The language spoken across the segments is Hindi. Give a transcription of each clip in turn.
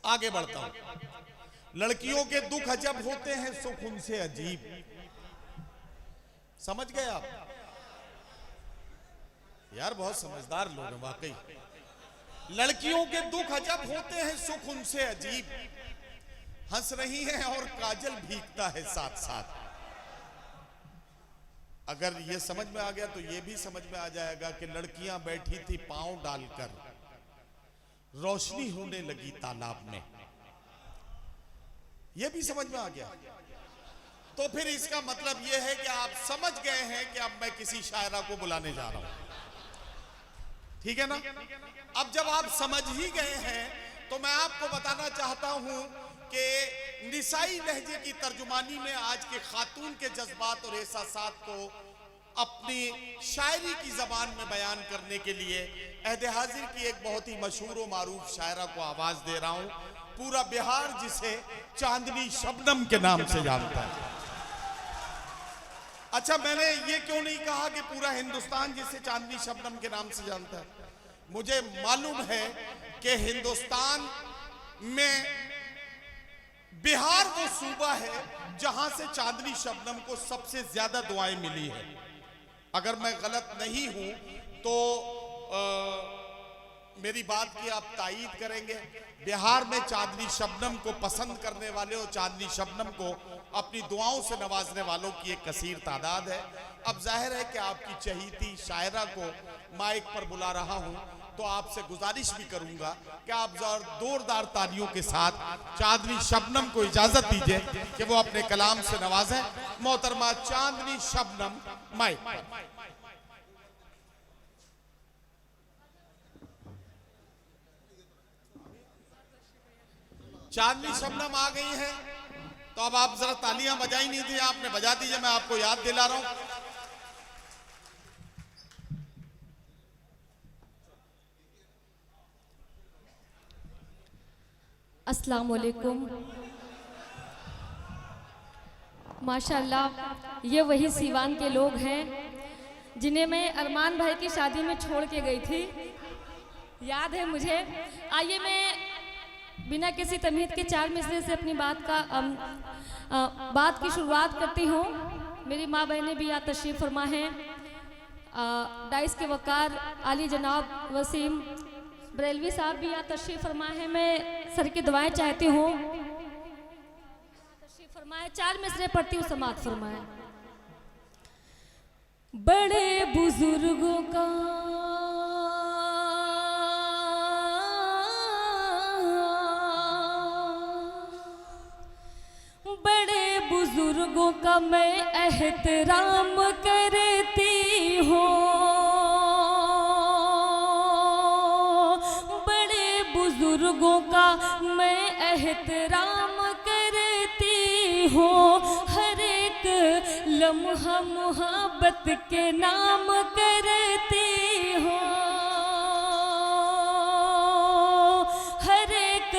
आगे बढ़ता हूं। लड़कियों के दुख अजब होते हैं, सुख उनसे अजीब। समझ गए आप? यार बहुत समझदार लोग हैं वाकई। लड़कियों के दुख अजब होते हैं, सुख उनसे अजीब। हंस रही हैं और काजल भीगता है साथ साथ। अगर ये समझ में आ गया तो ये भी समझ में आ जाएगा कि लड़कियां बैठी थी पांव डालकर, रोशनी होने लगी तालाब में। यह भी समझ में आ गया। तो फिर इसका मतलब यह है कि आप समझ गए हैं कि अब मैं किसी शायरा को बुलाने जा रहा हूं। ठीक है ना? अब जब आप समझ ही गए हैं तो मैं आपको बताना चाहता हूं कि निसाई लहजे की तर्जुमानी में आज के खातून के जज्बात और एहसासात को अपनी शायरी की जबान में बयान करने के लिए अहद हाजिर की एक बहुत ही मशहूर और मारूफ शायरा को आवाज दे रहा हूं। पूरा बिहार जिसे चांदनी शबनम के नाम से जानता है। अच्छा, मैंने ये क्यों नहीं कहा कि पूरा हिंदुस्तान जिसे चांदनी शबनम के नाम से जानता है? मुझे मालूम है कि हिंदुस्तान में बिहार वो सूबा है जहां से चांदनी शबनम को सबसे ज्यादा दुआएं मिली है। अगर मैं गलत नहीं हूं तो मेरी बात की आप तायीद करेंगे। बिहार में चांदनी शबनम को पसंद करने वाले और चांदनी शबनम को अपनी दुआओं से नवाजने वालों की एक कसीर तादाद है। अब जाहिर है कि आपकी चहीती शायरा को माइक पर बुला रहा हूं तो आपसे गुजारिश भी करूंगा कि आप जोरदार तालियों के साथ चांदनी शबनम को इजाजत दीजिए कि वो अपने कलाम से नवाजें। मोहतरमा चांदनी शबनम माइक पर। चांदनी शबनम आ गई हैं तो अब आप जरा तालियां बजाई नहीं थी, आपने बजा दीजिए। मैं आपको याद दिला रहा हूं। अस्सलाम वालेकुम। माशाल्लाह, ये वही सीवान के लोग हैं जिन्हें मैं अरमान भाई की शादी में छोड़ के गई थी, याद है मुझे। आइए मैं बिना किसी तमीज़ के चार मिसरे से अपनी बात की शुरुआत करती हूँ। मेरी माँ बहनें भी यहाँ तशरीफ़ फरमा हैं। डाइस के वकार आली जनाब वसीम बरेलवी साहब भी यहाँ तशरीफ़ फरमा है। मैं सर की दुआएं चाहती हूँ। तशरीफ़ फरमाए, चार मिसरे पढ़ती हूँ, समात फरमाए। बड़े बुजुर्गों का बुजुर्गों का मैं एहतराम करती हूँ। बड़े बुजुर्गों का मैं एहतराम करती हूँ। हर एक लम्हा मोहब्बत के नाम करती हूँ। हर एक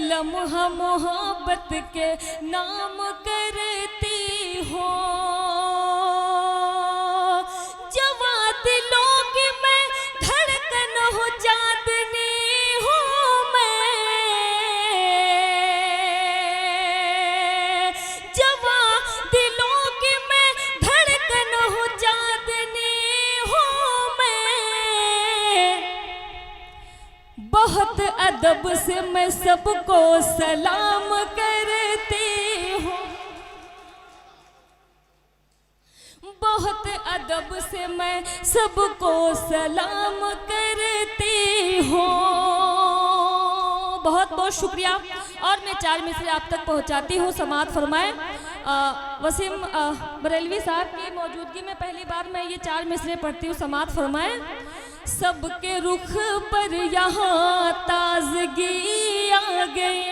लम्हा मोहब्बत के नाम करती हूँ। जवां दिलों की मैं धड़कन हूँ, चांदनी हूँ मैं। जवां दिलों की मैं धड़कन हूँ, चांदनी हूँ मैं। बहुत अदब से मैं सबको सलाम करती हूँ। बहुत अदब से मैं सबको सलाम करती हूँ। बहुत बहुत शुक्रिया। और मैं चार मिसरे आप तक पहुँचाती हूँ, समात फरमाए। वसीम बरेलवी साहब की मौजूदगी में पहली बार मैं ये चार मिसरे पढ़ती हूँ, समात फरमाए। सबके रुख पर यहाँ ताजगी आ गई।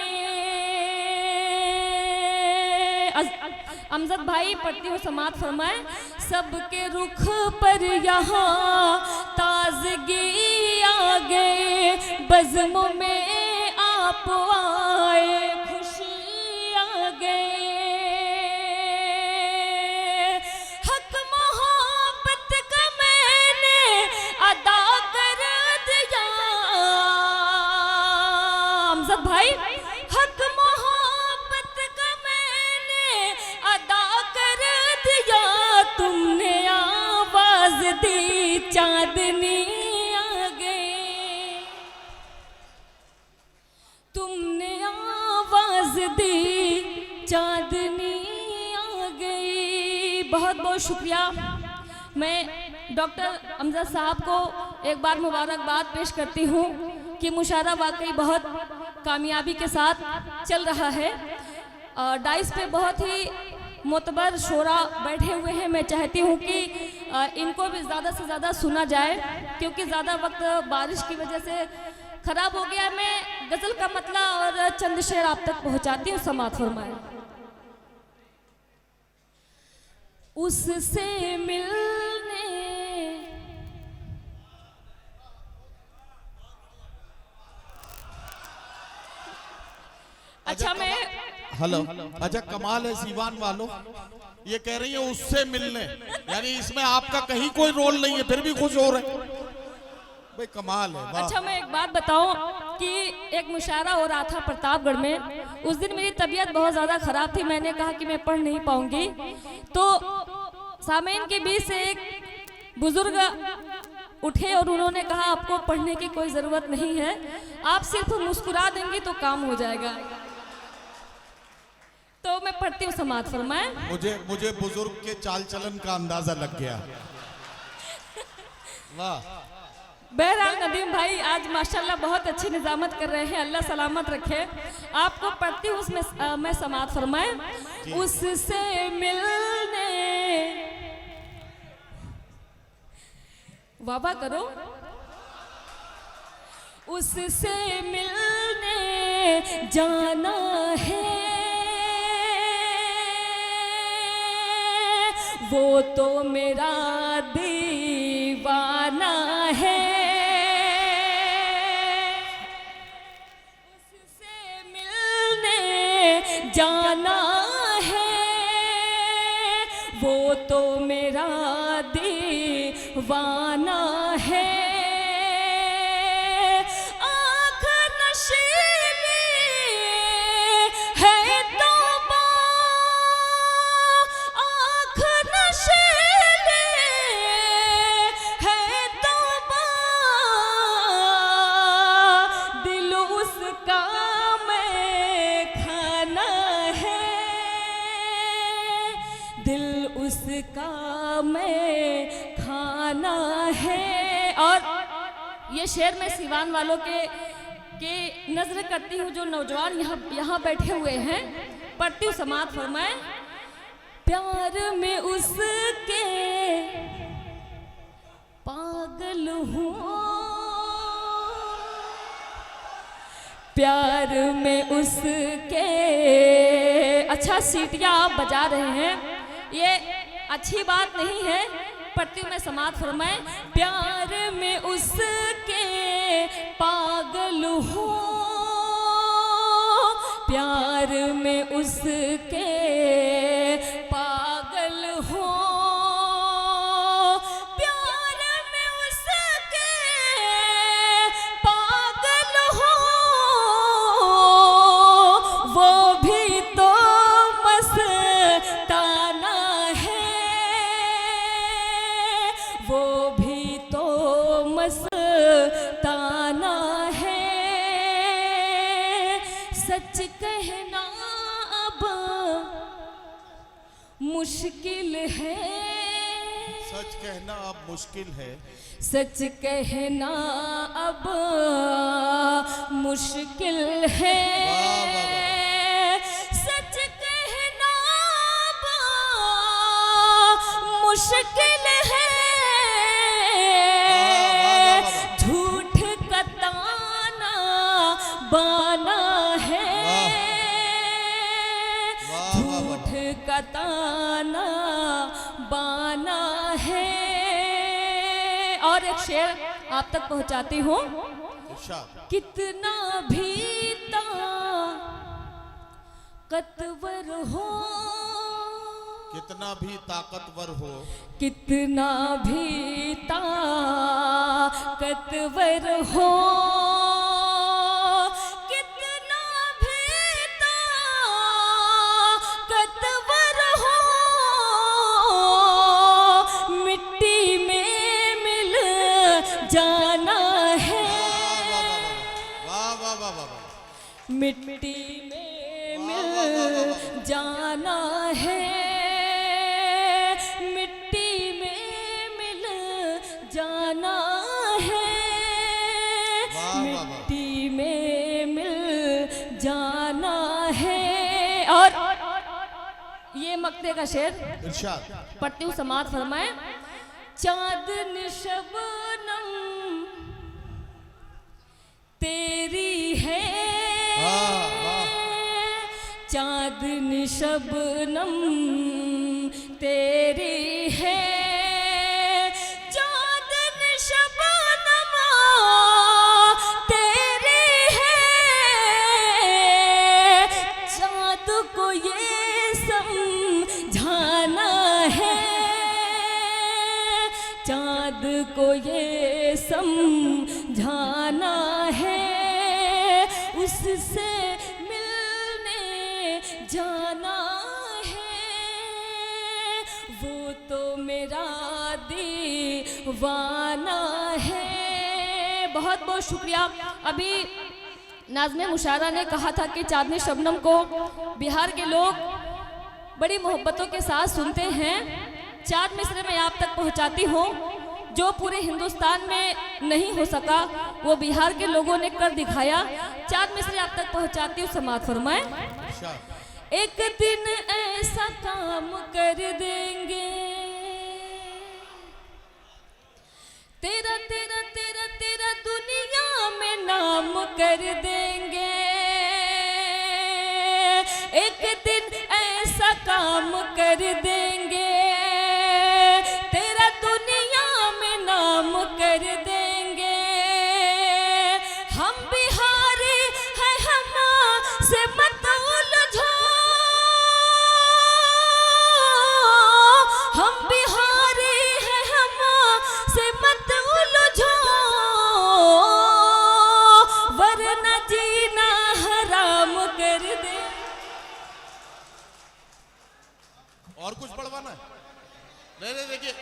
अमजद भाई पढ़ती हूँ, समात फरमाए। सबके रुख पर यहाँ ताजगी आ गए। बज़्म में आप आए, खुशी आ गए। हक मोहब्बत का मैंने अदा कर दिया। अमजद भाई तुमने आवाज दी चांदनी आ गई। बहुत बहुत शुक्रिया। मैं डॉक्टर अमजद साहब को एक बार मुबारकबाद पेश करती हूँ कि मुशायरा वाकई बहुत कामयाबी के साथ चल रहा है। डाइस पे बहुत ही मोतबर शोरा बैठे हुए हैं। मैं चाहती हूँ कि इनको भी ज़्यादा से ज़्यादा सुना जाए, क्योंकि ज़्यादा वक्त बारिश की वजह से ख़राब हो गया। मैं गज़ल का मतला और चंद शेर आप तक पहुँचाती हूँ, समाअत फरमाएं। उससे मिलने अच्छा मैं हेलो, अच्छा कमाल है सीवान वालों, ये कह रही है उससे मिलने, यानी इसमें आपका कहीं कोई रोल नहीं है, फिर भी खुश हो रहे भाई, कमाल है। वाह। अच्छा मैं एक बात बताऊं कि एक मुशायरा हो रहा था प्रतापगढ़ में। उस दिन मेरी तबीयत बहुत ज़्यादा ख़राब थी। मैंने कहा कि मैं पढ़ नहीं पाऊंगी, तो सामीन के बीच से एक बुजुर्ग उठे और उन्होंने कहा आपको पढ़ने की कोई ज़रूरत नहीं है, आप सिर्फ मुस्कुरा देंगी तो काम हो जाएगा। तो मैं पढ़ती हूँ, समाअत फरमाएं। मुझे बुजुर्ग के चाल चलन का अंदाजा लग गया। वाह। बहरहाल नदीम भाई आज माशाल्लाह बहुत अच्छी निजामत कर रहे हैं, अल्लाह सलामत रखे। आपको पढ़ती हूँ उसमें मैं समाअत फरमाएं। उससे मिलने वाबा करो। उससे मिलने जाना है, वो तो मेरा दीवाना है। उससे मिलने जाना है, वो तो मेरा दीवाना है। आँख नशीली है तौबा, आँख नशीली है तौबा, दिल उसका मैं खाना है, दिल उसका मैं खाना है। और ये शेर मैं सिवान वालों के नजर करती हूँ, जो नौजवान यहाँ बैठे हुए हैं। पढ़ती हूँ, समाअत फरमाएं। प्यार में उसके पागल हूँ, प्यार में उसके। अच्छा सीटियाँ आप बजा रहे हैं, ये अच्छी बात नहीं है। पढ़ती हूँ मैं, समाअत फरमाएं। प्यार में उसके पागल हूँ, प्यार में उसके पागल हूँ, प्यार में उसके पागल हूँ, वो भी तो मस्ताना है, वो भी तो मस्ताना है। सच कहना अब मुश्किल है, सच कहना अब मुश्किल है, सच कहना अब मुश्किल है। सच कहना अब मुश्किल है, झूठ का ताना बाना है, झूठ का ताना बाना है। और एक शेर आप तक पहुंचाती हूँ। कितना भी ताकतवर हो, कितना भी ताकतवर हो, कितना भी ताकतवर हो, कितना भी ताकतवर हो, मिट्टी में मिल जाना है, वाह वाह वाह वाह, मिट्टी में मिल जाना है, मिट्टी में मिल जाना है, मिट्टी में मिल जाना है। और ये मक्ते का शेर इरशाद पढ़ती हूँ, समात फरमाए। चांदनी शबनम तेरी है, चांदनी शबनम तेरी है, चांदनी शबनम तेरी है, चाँद को ये समझाना है, चाँद को ये समझाना है, उससे मिलने जाना है, वो तो मेरा दीवाना है। बहुत बहुत शुक्रिया। अभी नाज़्मे मुशायरा ने कहा था कि चांदनी शबनम को बिहार के लोग बड़ी मोहब्बतों के साथ सुनते हैं। 4 मिसरे मैं आप तक पहुंचाती हूँ, जो पूरे हिंदुस्तान में नहीं हो सका वो बिहार के लोगों ने कर दिखाया। 4 मिसरे आप तक पहुंचाती हूँ, समात फरमाए। एक दिन ऐसा काम कर देंगे, तेरा तेरा तेरा तेरा दुनिया में नाम कर देंगे, एक दिन ऐसा काम कर देंगे, तेरा दुनिया में नाम कर देंगे, हम बिहारी हैं हमसे मत उलझो, हम बिहारी हैं हमसे मत उलझो, वरना जीना हराम कर दे। और कुछ पढ़वाना है? नहीं देखिए,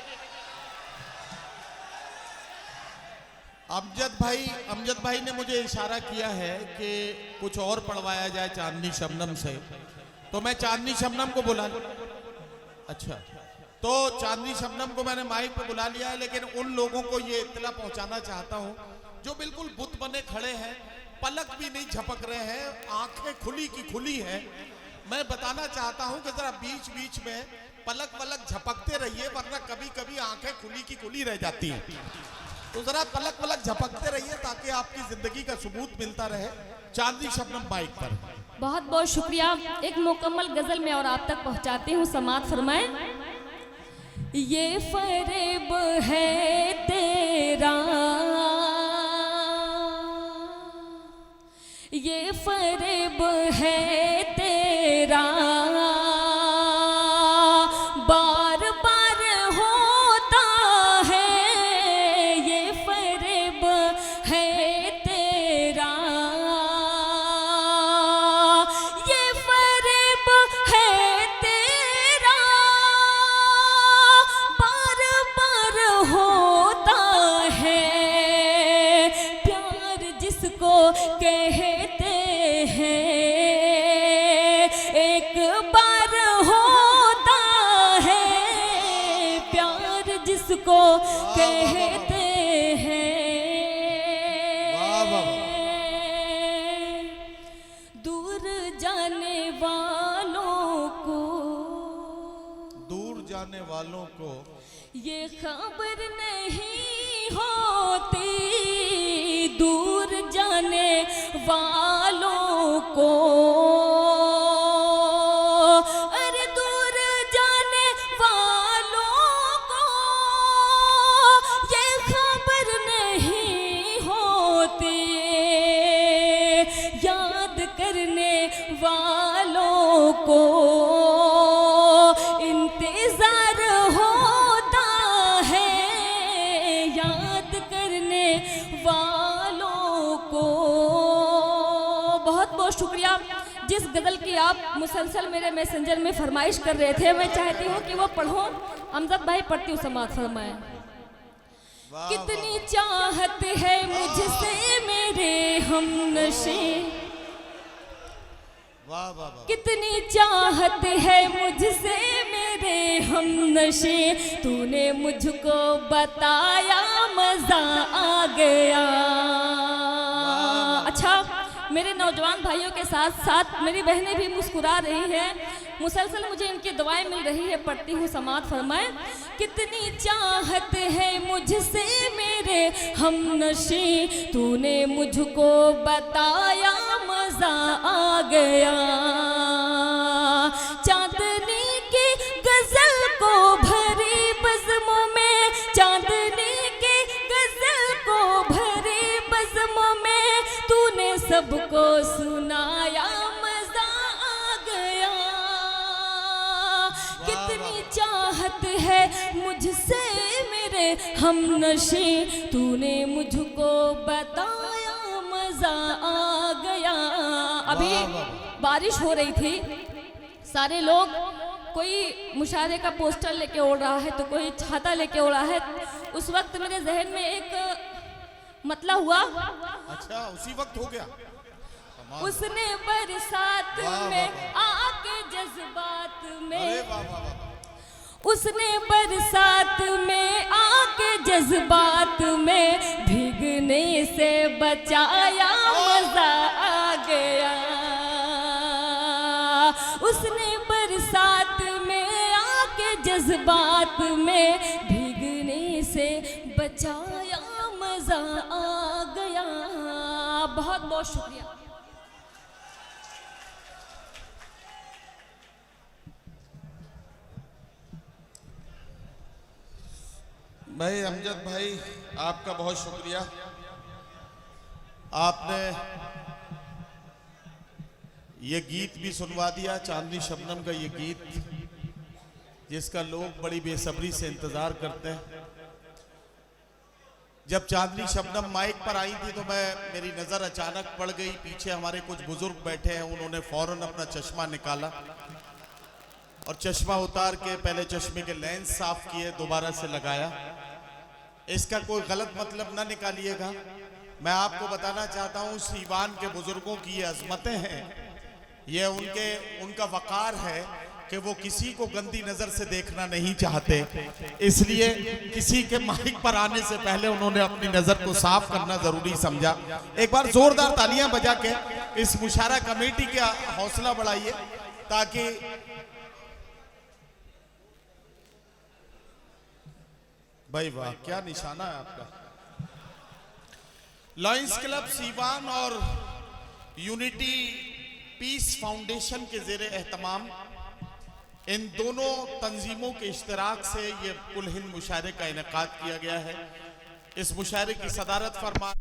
अमजद भाई ने मुझे इशारा किया है कि कुछ और पढ़वाया जाए चांदनी शबनम से, तो मैं चांदनी शबनम को बुला लूं। अच्छा, तो चांदनी शबनम को मैंने माइक पे बुला लिया है, लेकिन उन लोगों को ये इत्तला पहुंचाना चाहता हूं जो बिल्कुल बुत बने खड़े हैं, पलक भी नहीं झपक रहे हैं, आंखें खुली की खुली है। मैं बताना चाहता हूं कि जरा बीच बीच में पलक पलक झपकते रहिए, वरना कभी कभी आंखें खुली की खुली रह जाती हैं। तो जरा पलक पलक झपकते रहिए ताकि आपकी जिंदगी का सबूत मिलता रहे। चांदनी शबनम माइक पर। बहुत बहुत शुक्रिया। एक मुकम्मल गजल में और आप तक पहुंचाती हूँ, समात फरमाए। ये फरेब है तेरा, ये फरेब है तेरा, बार बार होता है, ये फरेब है तेरा, ये फरेब है तेरा, बार बार होता है, प्यार जिसको कहते हैं एक बार होता है, प्यार जिसको कहते हैं। दूर जाने वालों को, दूर जाने वालों को ये खबर नहीं होती, दूर जाने वालों को, अरे दूर जाने वालों को ये खबर नहीं होती, याद करने वालों को इंतजार होता है, याद करने वालों को। बहुत बहुत शुक्रिया। जिस गज़ल की आप मुसलसल मेरे मैसेंजर में फरमाइश कर रहे थे, मैं चाहती हूँ कि वो पढ़ो। अमजद भाई पढ़ती हूँ, समात फरमाए। कितनी चाहत है मुझसे मेरे हमनशे, वाह वाह वाह। कितनी चाहत है मुझसे मेरे हमनशे, तूने मुझको बताया मजा आ गया। अच्छा, मेरे नौजवान भाइयों के साथ साथ मेरी बहनें भी मुस्कुरा रही है, मुसलसल मुझे इनकी दुआएं मिल रही है। पढ़ती हूँ, समात फरमाए। कितनी चाहत है मुझसे मेरे हमनशी, तूने मुझको बताया मजा आ गया। चांदनी की गजल को भरी बज़्मों में, चांदनी की गजल को भरी बज़्मों में, तूने सबको सुनाया मजा आ गया। कितनी चाहत है मुझसे मेरे हमनशी, तूने मुझको बताया मजा आ गया। अभी बारिश हो रही थी, सारे लोग कोई मुशायरे का पोस्टर लेके उड़ रहा है तो कोई छाता लेके उड़ा है। उस वक्त मेरे जहन में एक मतलब हुआ। अच्छा, उसी वक्त हो गया। उसने बरसात में आके जज्बात में, उसने बरसात में आके जज्बात में, भीगने से बचाया मजा आ गया। उसने बरसात में आके जज्बात में, भीगने से बचाया मजा आ गया। बहुत बहुत शुक्रिया। भाई अमजद भाई, आपका बहुत शुक्रिया। आपने ये गीत भी सुनवा दिया, चांदनी शबनम का ये गीत जिसका लोग बड़ी बेसब्री से इंतजार करते हैं। जब चांदनी शबनम माइक पर आई थी तो मेरी नज़र अचानक पड़ गई, पीछे हमारे कुछ बुजुर्ग बैठे हैं, उन्होंने फौरन अपना चश्मा निकाला और चश्मा उतार के पहले चश्मे के लेंस साफ किए, दोबारा से लगाया। इसका कोई गलत मतलब ना निकालिएगा। मैं आपको बताना चाहता हूँ, सीवान के बुजुर्गों की ये अजमतें हैं, ये उनका वकार है कि वो किसी को गंदी नजर से देखना नहीं चाहते, इसलिए किसी के माइक पर आने से पहले उन्होंने अपनी नजर को साफ करना जरूरी समझा। एक बार जोरदार तालियां बजा के इस मुशायरा कमेटी का हौसला बढ़ाइए ताकि भाई वाह, क्या निशाना है आपका। लॉयंस क्लब सीवान और यूनिटी पीस फाउंडेशन के ज़ेरे एहतमाम इन दोनों तंजीमों के इश्तराक से ये कुल हिंद मुशायरे का इनेकाद किया गया है। इस मुशायरे की सदारत फरमा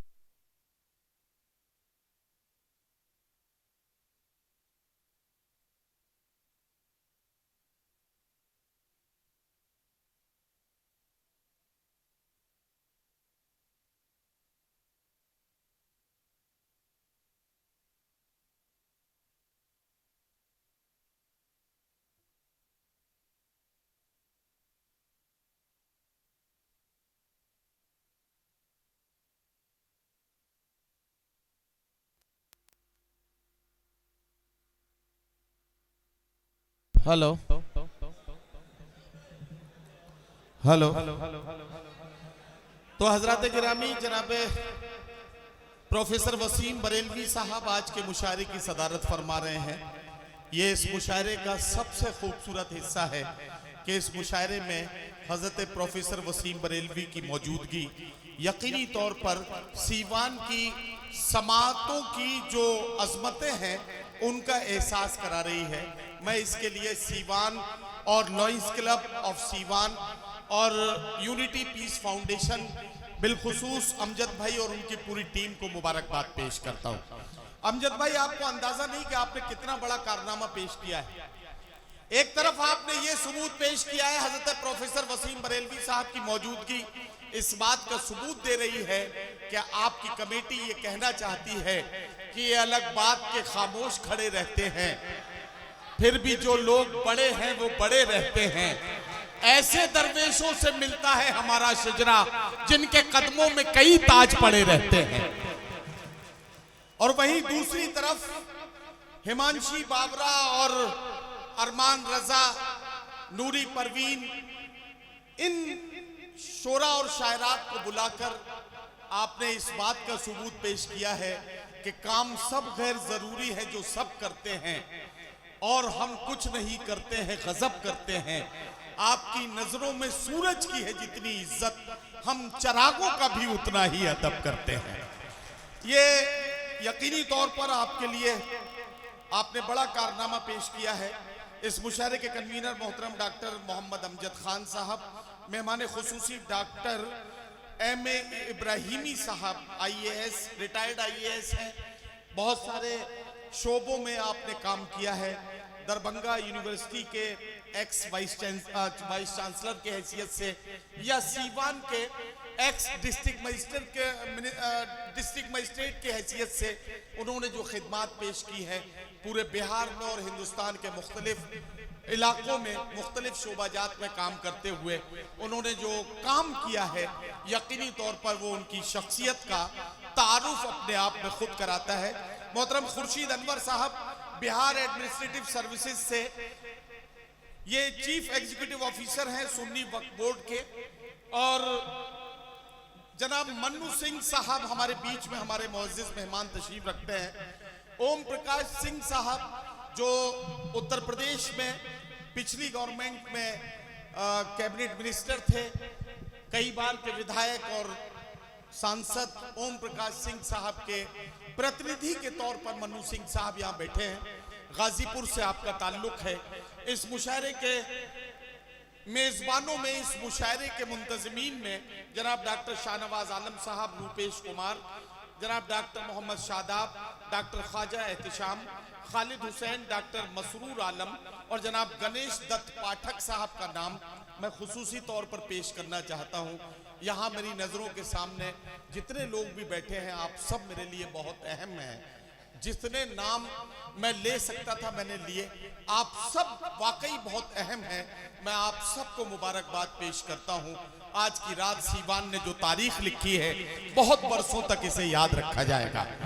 हेलो हेलो तो हजरत गिरामी जनाब प्रोफेसर वसीम बरेलवी साहब आज के मुशायरे की सदारत फरमा रहे हैं। ये इस मुशायरे का सबसे खूबसूरत हिस्सा है कि इस मुशायरे में हजरत प्रोफेसर वसीम बरेलवी की मौजूदगी यकीनी तौर पर सीवान की समातों की जो अजमतें हैं उनका एहसास करा रही है। मैं इसके लिए सीवान और लॉयंस क्लब ऑफ सीवान और यूनिटी पीस फाउंडेशन बिलखुसूस अमजद भाई और उनकी पूरी टीम को मुबारकबाद पेश करता हूं। अमजद भाई, आपको अंदाजा नहीं कि आपने कितना बड़ा कारनामा पेश किया है। एक तरफ आपने ये सबूत पेश किया है, हजरत प्रोफेसर वसीम बरेलवी साहब की मौजूदगी इस बात का सबूत दे रही है कि आपकी कमेटी ये कहना चाहती है कि ये अलग बात के खामोश खड़े रहते हैं, फिर भी जो लोग बड़े हैं वो बड़े रहते हैं। ऐसे दरवेशों से मिलता है हमारा शजरा जिनके कदमों में कई ताज पड़े रहते हैं। और वहीं दूसरी तरफ हिमांशी बाबरा और अरमान रजा, नूरी परवीन, इन शोरा और शायरात को बुलाकर आपने इस बात का सबूत पेश किया है कि काम सब गैर जरूरी है जो सब करते हैं, और हम कुछ नहीं करते हैं, गजब करते हैं। आपकी नजरों में सूरज की है जितनी इज्जत, हम चरागों का भी उतना ही अदब करते हैं। ये यकीनी तौर पर आपके लिए आपने बड़ा कारनामा पेश किया है। इस मुशायरे के कन्वीनर मोहतरम डॉक्टर मोहम्मद अमजद खान साहब, मेहमान खुसूसी डॉक्टर एम ए इब्राहिमी साहब, IAS, रिटायर्ड IAS हैं। बहुत सारे शोबों में आपने काम किया है। दरभंगा यूनिवर्सिटी के एक्स वाइस चांसलर के हैसियत से, या सीवान के एक्स डिस्ट्रिक्ट मजिस्ट्रेट के हैसियत से उन्होंने जो खिदमात पेश की है पूरे बिहार में और हिंदुस्तान के मुख्तलिफ इलाकों में मुख्तलिफ शोबाजात में काम करते हुए उन्होंने जो काम किया है, यकीनी तौर पर वो उनकी शख्सियत का तारुफ अपने आप में खुद कराता है। मोहतरम खुर्शीद अनवर साहब, बिहार एडमिनिस्ट्रेटिव सर्विसेज से ये चीफ एग्जीक्यूटिव ऑफिसर हैं सुन्नी वक्फ बोर्ड के, और जनाब मन्नू सिंह साहब हमारे बीच में हमारे मुअज़्ज़िज़ मेहमान तशरीफ रखते हैं। ओम प्रकाश सिंह साहब जो उत्तर प्रदेश में पिछली गवर्नमेंट में कैबिनेट मिनिस्टर थे, कई बार के विधायक और सांसद ओम प्रकाश सिंह साहब के प्रतिनिधि के तौर पर मन्नू सिंह साहब यहाँ बैठे हैं। गाजीपुर से आपका ताल्लुक है। इस मुशायरे के मेजबानों में, इस मुशायरे के मुंतजमीन में जनाब डॉक्टर शाहनवाज आलम साहब, रूपेश कुमार, जनाब doctor Mohammad Shadab, doctor Khwaja Ehtisham, Khalid Hussain, doctor Masroor Alam और जनाब गणेश दत्त पाठक साहब का नाम मैं खुसूसी तौर पर पेश करना चाहता हूँ। यहाँ मेरी नज़रों के सामने जितने लोग भी बैठे हैं, आप सब मेरे लिए बहुत अहम हैं। जितने नाम मैं ले सकता था मैंने लिए। आप सब वाकई बहुत अहम हैं। मैं आप सबको मुबारकबाद पेश करता हूँ। आज की रात सीवान ने जो तारीख लिखी है, बहुत बरसों तक इसे याद रखा जाएगा।